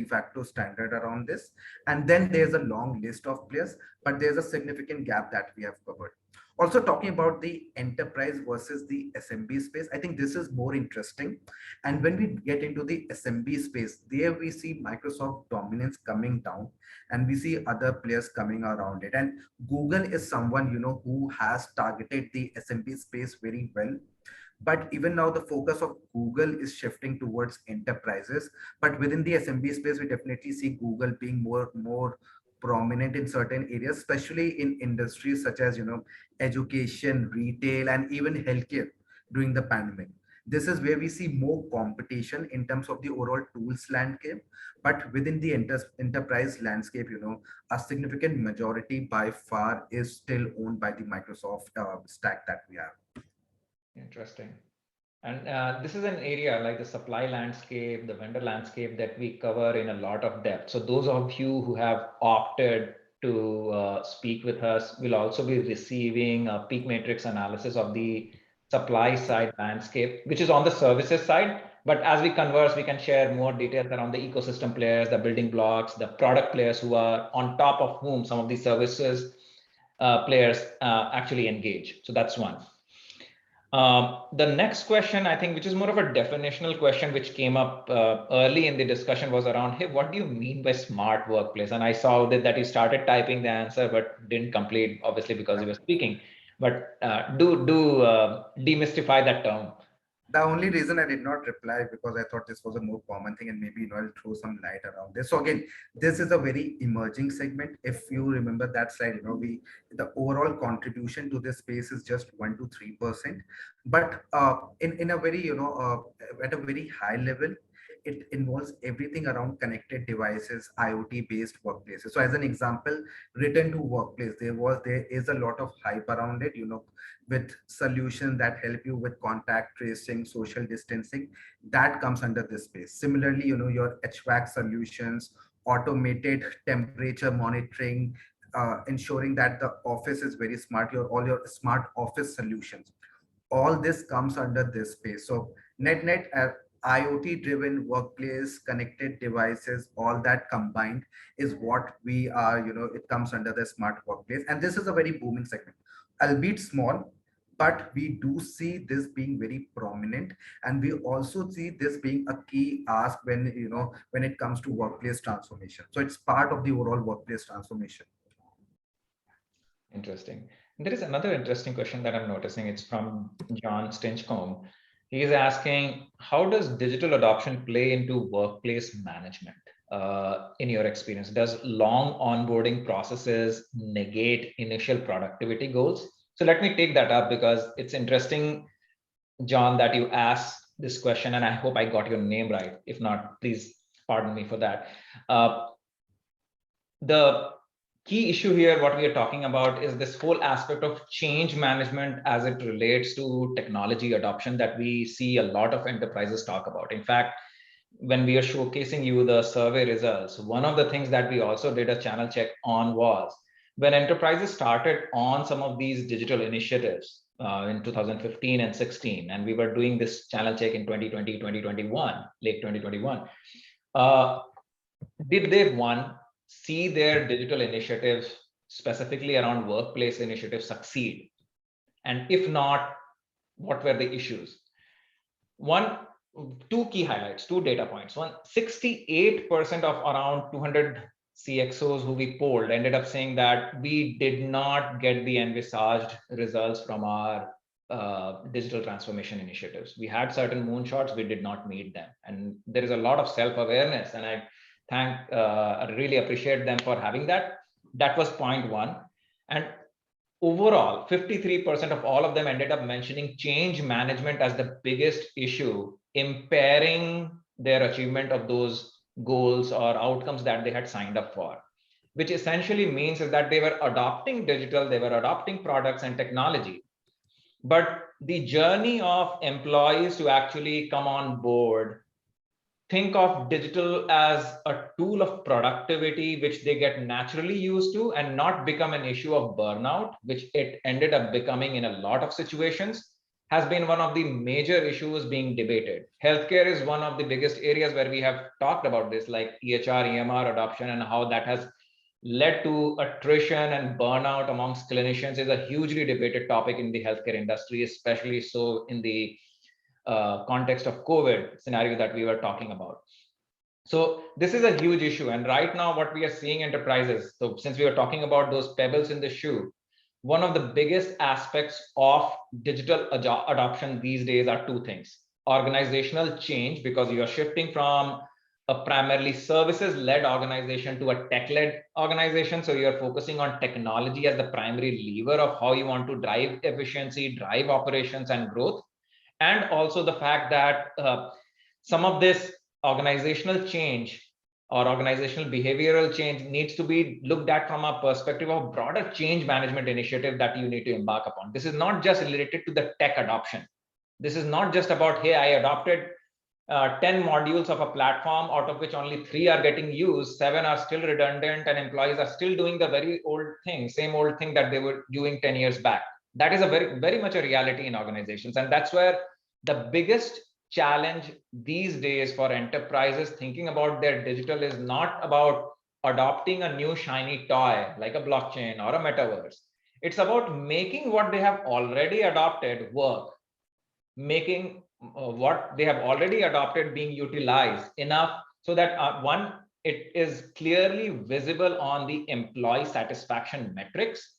facto standard around this. And then there's a long list of players, but there's a significant gap that we have covered. Also talking about the enterprise versus the SMB space, I think this is more interesting. And when we get into the SMB space, there we see Microsoft dominance coming down and we see other players coming around it. And Google is someone, who has targeted the SMB space very well. But even now the focus of Google is shifting towards enterprises. But within the SMB space, we definitely see Google being more prominent in certain areas, especially in industries such as education, retail, and even healthcare during the pandemic. This is where we see more competition in terms of the overall tools landscape. But within the enterprise landscape, a significant majority by far is still owned by the Microsoft stack that we have. Interesting. And this is an area like the supply landscape, the vendor landscape that we cover in a lot of depth. So those of you who have opted to speak with us will also be receiving a peak matrix analysis of the supply side landscape, which is on the services side. But as we converse, we can share more details around the ecosystem players, the building blocks, the product players who are on top of whom some of these services players actually engage. So that's one. The next question, I think, which is more of a definitional question, which came up early in the discussion, was around, hey, what do you mean by smart workplace? And I saw that you started typing the answer, but didn't complete, obviously, because you were speaking. But do demystify that term. The only reason I did not reply because I thought this was a more common thing and maybe I'll throw some light around this. So again, this is a very emerging segment. If you remember that slide, the overall contribution to this space is just 1 to 3%. But in a very at a very high level, it involves everything around connected devices, IoT based workplaces. So as an example, return to workplace, there is a lot of hype around it, with solutions that help you with contact tracing, social distancing, that comes under this space. Similarly, your HVAC solutions, automated temperature monitoring, ensuring that the office is very smart, all your smart office solutions, all this comes under this space. So net IoT driven workplace, connected devices, all that combined is what we are, it comes under the smart workplace. And this is a very booming segment, albeit small, but we do see this being very prominent. And we also see this being a key ask when it comes to workplace transformation. So it's part of the overall workplace transformation. Interesting. There is another interesting question that I'm noticing. It's from John Stinchcombe. He is asking, how does digital adoption play into workplace management in your experience? Does long onboarding processes negate initial productivity goals? So let me take that up because it's interesting, John, that you asked this question, and I hope I got your name right. If not, please pardon me for that. The key issue here, what we are talking about, is this whole aspect of change management as it relates to technology adoption that we see a lot of enterprises talk about. In fact, when we are showcasing you the survey results, one of the things that we also did a channel check on was when enterprises started on some of these digital initiatives in 2015 and 16, and we were doing this channel check in 2020, 2021, late 2021, did they, one, see their digital initiatives specifically around workplace initiatives succeed? And if not, what were the issues? Two key highlights, two data points. One, 68% of around 200 CXOs who we polled ended up saying that we did not get the envisaged results from our digital transformation initiatives. We had certain moonshots, we did not meet them. And there is a lot of self-awareness, and I really appreciate them for having that. That was point one. And overall, 53% of all of them ended up mentioning change management as the biggest issue, impairing their achievement of those goals or outcomes that they had signed up for, which essentially means is that they were adopting digital, they were adopting products and technology, but the journey of employees to actually come on board, think of digital as a tool of productivity, which they get naturally used to, and not become an issue of burnout, which it ended up becoming in a lot of situations, has been one of the major issues being debated. Healthcare is one of the biggest areas where we have talked about this, like EHR, EMR adoption, and how that has led to attrition and burnout amongst clinicians is a hugely debated topic in the healthcare industry, especially so in the context of COVID scenario that we were talking about. So this is a huge issue. And right now what we are seeing enterprises, so since we were talking about those pebbles in the shoe, one of the biggest aspects of digital adoption these days are two things: organizational change, because you are shifting from a primarily services-led organization to a tech-led organization. So you're focusing on technology as the primary lever of how you want to drive efficiency, drive operations and growth. And also the fact that some of this organizational change or organizational behavioral change needs to be looked at from a perspective of broader change management initiative that you need to embark upon. This is not just related to the tech adoption. This is not just about, hey, I adopted 10 modules of a platform, out of which only 3 are getting used, 7 are still redundant, and employees are still doing the very old thing, same old thing that they were doing 10 years back. That is a very much a reality in organizations. And that's where the biggest challenge these days for enterprises thinking about their digital is not about adopting a new shiny toy like a blockchain or a metaverse. It's about making what they have already adopted work, making what they have already adopted being utilized enough so that one, it is clearly visible on the employee satisfaction metrics,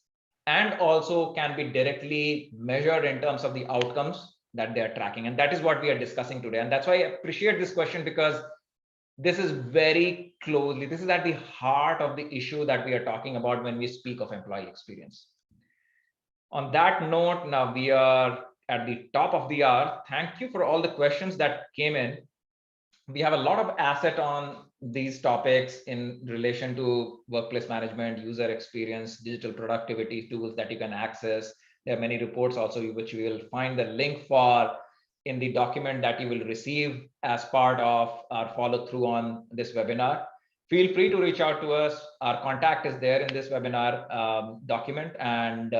and also can be directly measured in terms of the outcomes that they are tracking. And that is what we are discussing today. And that's why I appreciate this question, because this is very closely, this is at the heart of the issue that we are talking about when we speak of employee experience. On that note, now we are at the top of the hour. Thank you for all the questions that came in. We have a lot of asset on these topics in relation to workplace management, user experience, digital productivity tools that you can access. There are many reports also, which you will find the link for in the document that you will receive as part of our follow through on this webinar. Feel free to reach out to us. Our contact is there in this webinar document. And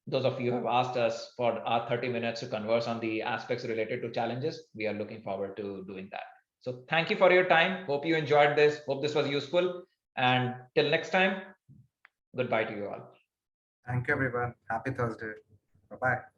those of you who have asked us for our 30 minutes to converse on the aspects related to challenges, we are looking forward to doing that. So thank you for your time. Hope you enjoyed this. Hope this was useful. And till next time, goodbye to you all. Thank you, everyone. Happy Thursday. Bye-bye.